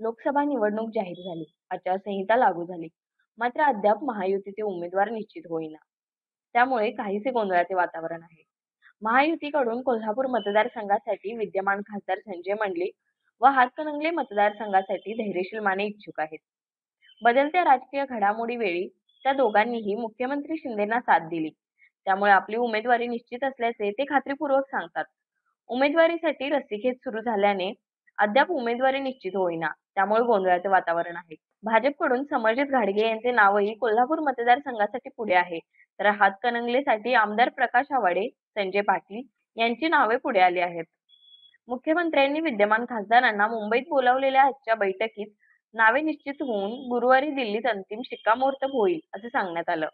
लोकसभा निवडणूक जाहीर झाली. आचारसंहिता लागू झाली. मात्र अद्याप महायुतीचे उमेदवार निश्चित होईना. त्यामुळे काहीसे गोंधळाचे वातावरण आहे. महायुतीकडून कोल्हापूर मतदारसंघासाठी विद्यमान खासदार संजय मंडलिक व हातकणंगले मतदारसंघासाठी धैर्यशील माने इच्छुक आहेत. बदलत्या राजकीय घडामोडीवेळी त्या दोघांनीही मुख्यमंत्री शिंदेंना साथ दिली. त्यामुळे आपली उमेदवारी निश्चित असल्याचे ते खात्रीपूर्वक सांगतात. उमेदवारीसाठी रस्सीखेच सुरू झाल्याने अद्याप उमेदवारी निश्चित होईना. त्यामुळे गोंधळाचे वातावरण आहे. भाजपकडून समरजित घाडगे यांचे नावही कोल्हापूर मतदारसंघासाठी पुढे आहे. तर हातकणंगलेसाठी आमदार प्रकाश आवाडे, संजय पाटील यांची नावे पुढे आली आहेत. मुख्यमंत्र्यांनी विद्यमान खासदारांना मुंबईत बोलावलेल्या आजच्या बैठकीत नावे निश्चित होऊन गुरुवारी दिल्लीत अंतिम शिक्कामोर्तब होईल, असे सांगण्यात आलं.